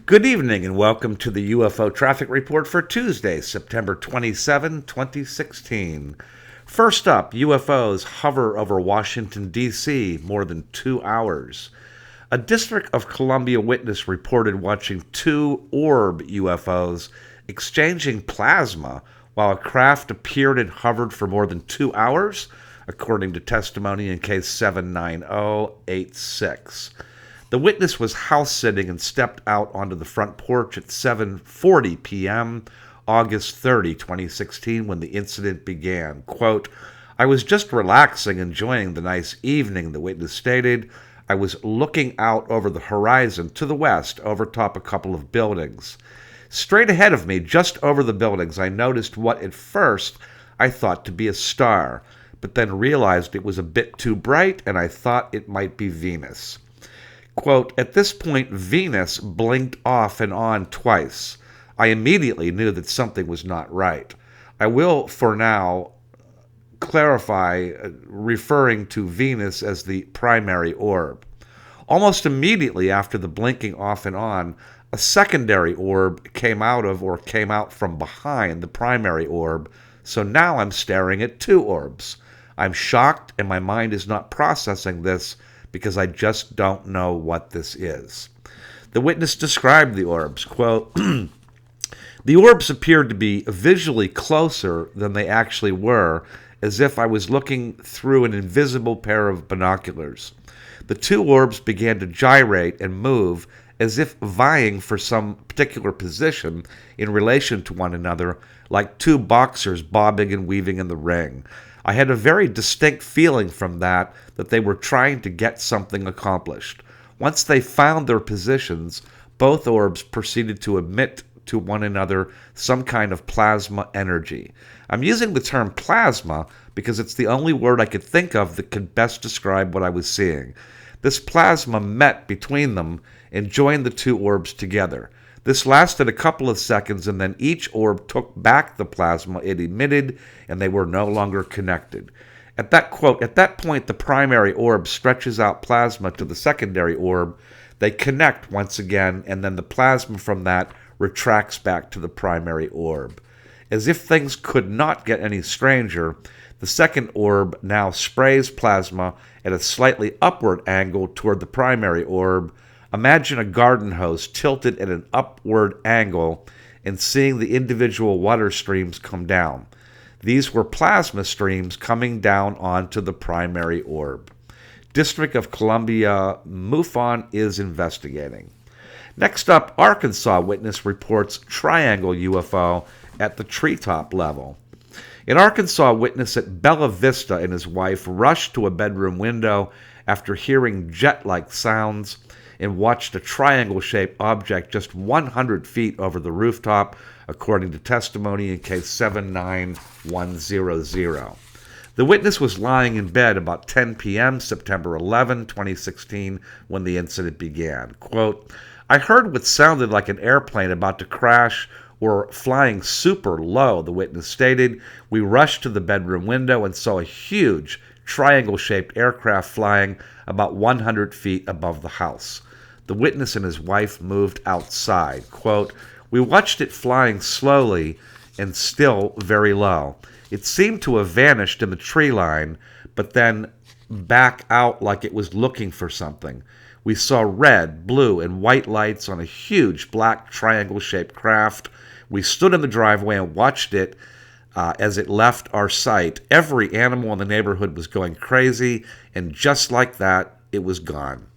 Good evening and welcome to the UFO Traffic Report for Tuesday, September 27, 2016. First up, UFOs hover over Washington, D.C. more than 2 hours. A District of Columbia witness reported watching two orb UFOs exchanging plasma while a craft appeared and hovered for more than 2 hours, according to testimony in case 79086. The witness was house sitting and stepped out onto the front porch at 7:40 p.m., August 30, 2016, when the incident began. Quote, "I was just relaxing, enjoying the nice evening," the witness stated. "I was looking out over the horizon to the west, overtop a couple of buildings. Straight ahead of me, just over the buildings, I noticed what at first I thought to be a star, but then realized it was a bit too bright and I thought it might be Venus." Quote, "At this point, Venus blinked off and on twice. I immediately knew that something was not right. I will, for now, clarify referring to Venus as the primary orb. Almost immediately after the blinking off and on, a secondary orb came out from behind the primary orb, so now I'm staring at two orbs. I'm shocked and my mind is not processing this because I just don't know what this is." The witness described the orbs, quote, "The orbs appeared to be visually closer than they actually were, as if I was looking through an invisible pair of binoculars. The two orbs began to gyrate and move as if vying for some particular position in relation to one another, like two boxers bobbing and weaving in the ring. I had a very distinct feeling from that they were trying to get something accomplished. Once they found their positions, both orbs proceeded to emit to one another some kind of plasma energy. I'm using the term plasma because it's the only word I could think of that could best describe what I was seeing. This plasma met between them and joined the two orbs together. This lasted a couple of seconds, and then each orb took back the plasma it emitted, and they were no longer connected. At that point, the primary orb stretches out plasma to the secondary orb. They connect once again, and then the plasma from that retracts back to the primary orb. As if things could not get any stranger, the second orb now sprays plasma at a slightly upward angle toward the primary orb. Imagine a garden hose tilted at an upward angle and seeing the individual water streams come down. These were plasma streams coming down onto the primary orb. District of Columbia MUFON is investigating." Next up, Arkansas witness reports triangle UFO at the treetop level. An Arkansas witness at Bella Vista and his wife rushed to a bedroom window after hearing jet-like sounds and watched a triangle-shaped object just 100 feet over the rooftop, according to testimony in case 79100. The witness was lying in bed about 10 p.m., September 11, 2016, when the incident began. Quote, "I heard what sounded like an airplane about to crash or flying super low," the witness stated. "We rushed to the bedroom window and saw a huge triangle-shaped aircraft flying about 100 feet above the house." The witness and his wife moved outside. Quote, "We watched it flying slowly and still very low. It seemed to have vanished in the tree line, but then back out like it was looking for something. We saw red, blue, and white lights on a huge black triangle-shaped craft. We stood in the driveway and watched it as it left our sight. Every animal in the neighborhood was going crazy, and just like that, it was gone."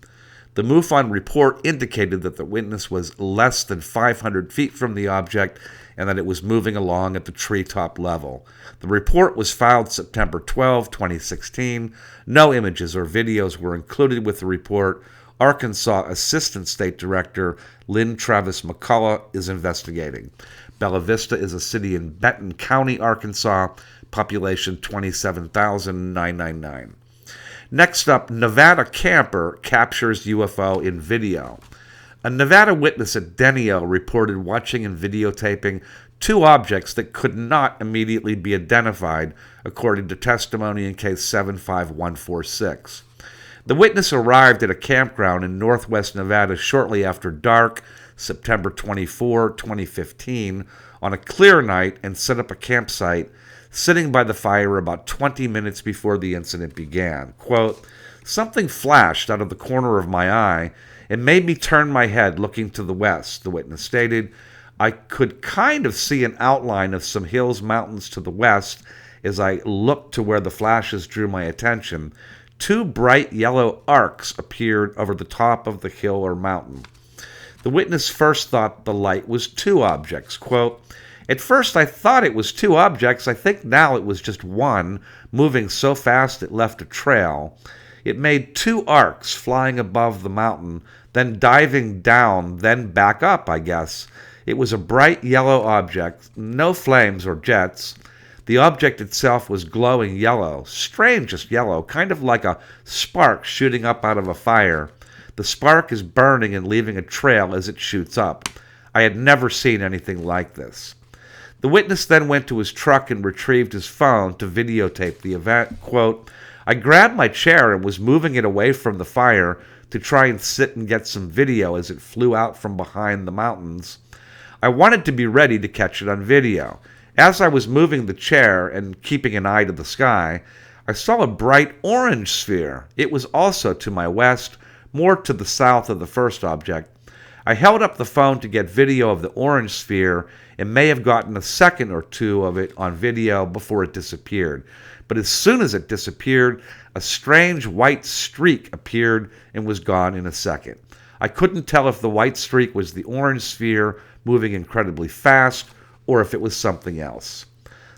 The MUFON report indicated that the witness was less than 500 feet from the object and that it was moving along at the treetop level. The report was filed September 12, 2016. No images or videos were included with the report. Arkansas Assistant State Director Lynn Travis McCullough is investigating. Bella Vista is a city in Benton County, Arkansas, population 27,999. Next up, Nevada camper captures UFO in video. A Nevada witness at Denio reported watching and videotaping two objects that could not immediately be identified, according to testimony in case 75146. The witness arrived at a campground in northwest Nevada shortly after dark, September 24, 2015, on a clear night and set up a campsite, sitting by the fire about 20 minutes before the incident began. Quote, "Something flashed out of the corner of my eye and made me turn my head looking to the west," the witness stated. "I could kind of see an outline of some hills, mountains to the west as I looked to where the flashes drew my attention. Two bright yellow arcs appeared over the top of the hill or mountain." The witness first thought the light was two objects. Quote, "At first I thought it was two objects. I think now it was just one, moving so fast it left a trail. It made two arcs flying above the mountain, then diving down, then back up, I guess. It was a bright yellow object, no flames or jets. The object itself was glowing yellow, strangest yellow, kind of like a spark shooting up out of a fire. The spark is burning and leaving a trail as it shoots up. I had never seen anything like this." The witness then went to his truck and retrieved his phone to videotape the event. Quote, "I grabbed my chair and was moving it away from the fire to try and sit and get some video as it flew out from behind the mountains. I wanted to be ready to catch it on video. As I was moving the chair and keeping an eye to the sky, I saw a bright orange sphere. It was also to my west, more to the south of the first object. I held up the phone to get video of the orange sphere and may have gotten a second or two of it on video before it disappeared. But as soon as it disappeared, a strange white streak appeared and was gone in a second. I couldn't tell if the white streak was the orange sphere moving incredibly fast or if it was something else.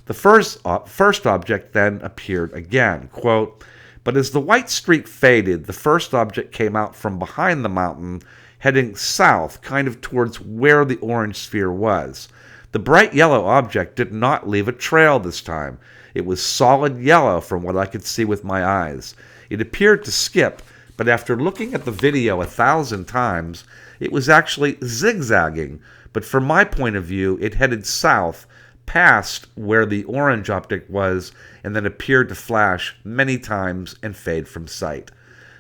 The first object then appeared again. Quote, "But as the white streak faded, the first object came out from behind the mountain, heading south, kind of towards where the orange sphere was. The bright yellow object did not leave a trail this time. It was solid yellow from what I could see with my eyes. It appeared to skip, but after looking at the video 1,000 times, it was actually zigzagging. But from my point of view, it headed south, past where the orange object was, and then appeared to flash many times and fade from sight."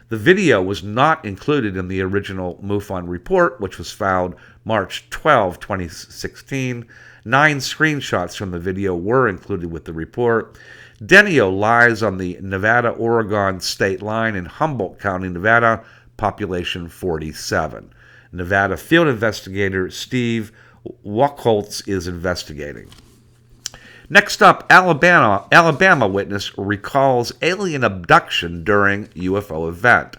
The video was not included in the original MUFON report, which was filed March 12, 2016. 9 screenshots from the video were included with the report. Denio lies on the Nevada-Oregon state line in Humboldt County, Nevada, population 47. Nevada field investigator Steve Wachholz is investigating. Next up, Alabama witness recalls alien abduction during UFO event.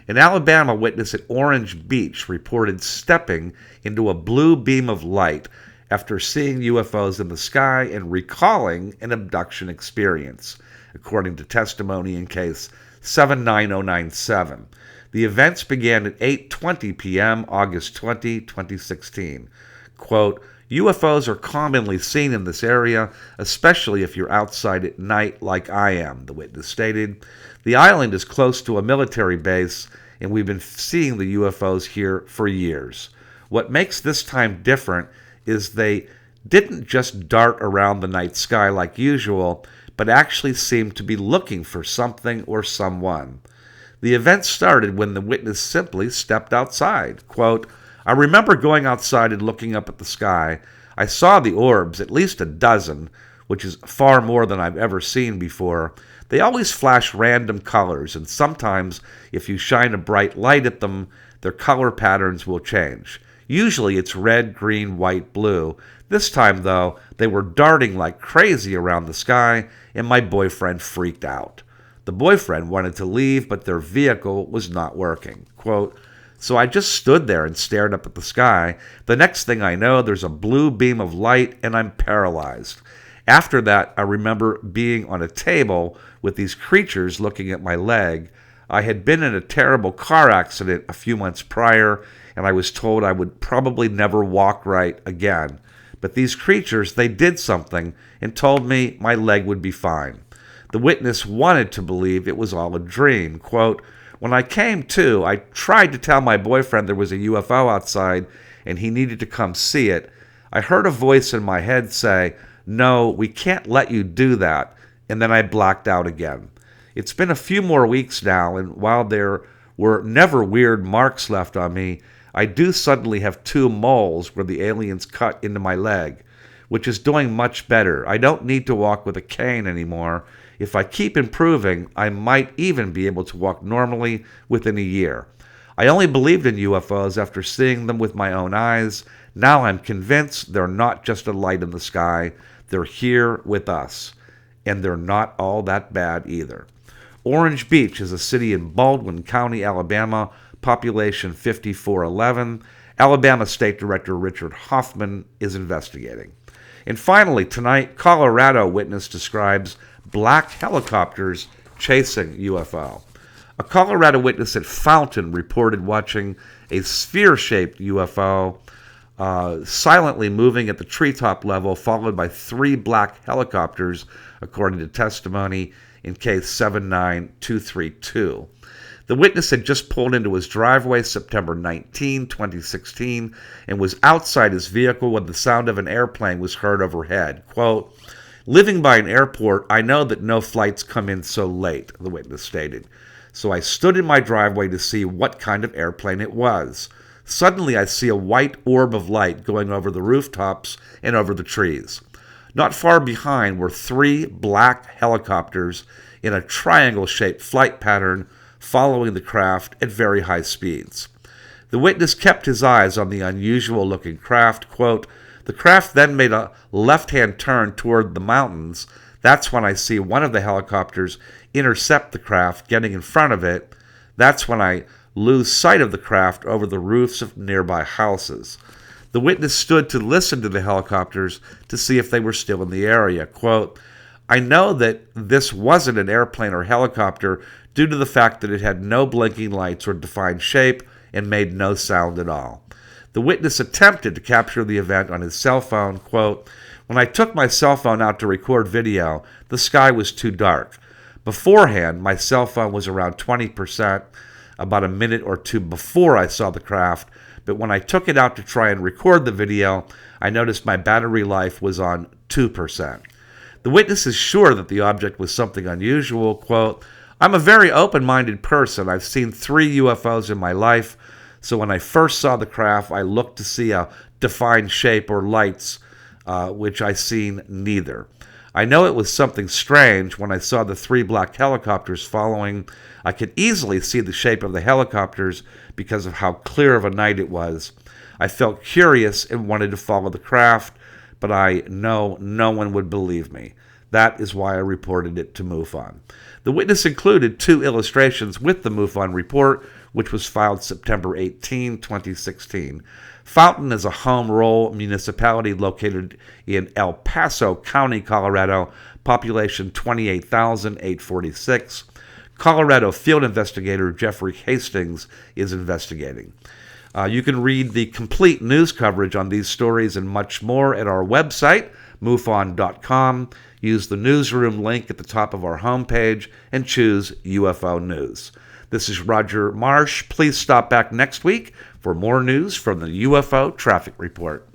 An Alabama witness at Orange Beach reported stepping into a blue beam of light after seeing UFOs in the sky and recalling an abduction experience, according to testimony in case 79097. The events began at 8:20 p.m., August 20, 2016. Quote, "UFOs are commonly seen in this area, especially if you're outside at night like I am," the witness stated. "The island is close to a military base, and we've been seeing the UFOs here for years. What makes this time different is they didn't just dart around the night sky like usual, but actually seemed to be looking for something or someone." The event started when the witness simply stepped outside. Quote, "I remember going outside and looking up at the sky. I saw the orbs, at least a dozen, which is far more than I've ever seen before. They always flash random colors, and sometimes if you shine a bright light at them, their color patterns will change. Usually it's red, green, white, blue. This time, though, they were darting like crazy around the sky, and my boyfriend freaked out. The boyfriend wanted to leave, but their vehicle was not working." Quote, "So I just stood there and stared up at the sky. The next thing I know, there's a blue beam of light, and I'm paralyzed. After that, I remember being on a table with these creatures looking at my leg. I had been in a terrible car accident a few months prior, and I was told I would probably never walk right again. But these creatures, they did something and told me my leg would be fine." The witness wanted to believe it was all a dream. Quote, "When I came to, I tried to tell my boyfriend there was a UFO outside and he needed to come see it. I heard a voice in my head say, 'No, we can't let you do that,' and then I blacked out again. It's been a few more weeks now, and while there were never weird marks left on me, I do suddenly have 2 moles where the aliens cut into my leg, which is doing much better. I don't need to walk with a cane anymore. If I keep improving, I might even be able to walk normally within a year. I only believed in UFOs after seeing them with my own eyes. Now I'm convinced they're not just a light in the sky. They're here with us. And they're not all that bad either. Orange Beach is a city in Baldwin County, Alabama, population 5411. Alabama State Director Richard Hoffman is investigating. And finally, tonight, Colorado witness describes black helicopters chasing UFO. A Colorado witness at Fountain reported watching a sphere-shaped UFO silently moving at the treetop level, followed by 3 black helicopters, according to testimony in case 79232. The witness had just pulled into his driveway September 19, 2016, and was outside his vehicle when the sound of an airplane was heard overhead. Quote, "Living by an airport, I know that no flights come in so late," the witness stated. "So I stood in my driveway to see what kind of airplane it was. Suddenly I see a white orb of light going over the rooftops and over the trees. Not far behind were 3 black helicopters in a triangle-shaped flight pattern following the craft at very high speeds." The witness kept his eyes on the unusual-looking craft. Quote, "The craft then made a left-hand turn toward the mountains. That's when I see one of the helicopters intercept the craft, getting in front of it. That's when I lose sight of the craft over the roofs of nearby houses." The witness stood to listen to the helicopters to see if they were still in the area. Quote, "I know that this wasn't an airplane or helicopter due to the fact that it had no blinking lights or defined shape and made no sound at all." The witness attempted to capture the event on his cell phone. Quote, "When I took my cell phone out to record video, the sky was too dark. Beforehand, my cell phone was around 20%, about a minute or 2 before I saw the craft, but when I took it out to try and record the video, I noticed my battery life was on 2%. The witness is sure that the object was something unusual. Quote, "I'm a very open-minded person. I've seen 3 UFOs in my life, so when I first saw the craft, I looked to see a defined shape or lights, which I seen neither. I know it was something strange when I saw the 3 black helicopters following. I could easily see the shape of the helicopters because of how clear of a night it was. I felt curious and wanted to follow the craft, but I know no one would believe me. That is why I reported it to MUFON." The witness included 2 illustrations with the MUFON report, which was filed September 18, 2016. Fountain is a home rule municipality located in El Paso County, Colorado, population 28,846. Colorado field investigator Jeffrey Hastings is investigating. You can read the complete news coverage on these stories and much more at our website, MUFON.com. Use the newsroom link at the top of our homepage and choose UFO News. This is Roger Marsh. Please stop back next week for more news from the UFO Traffic Report.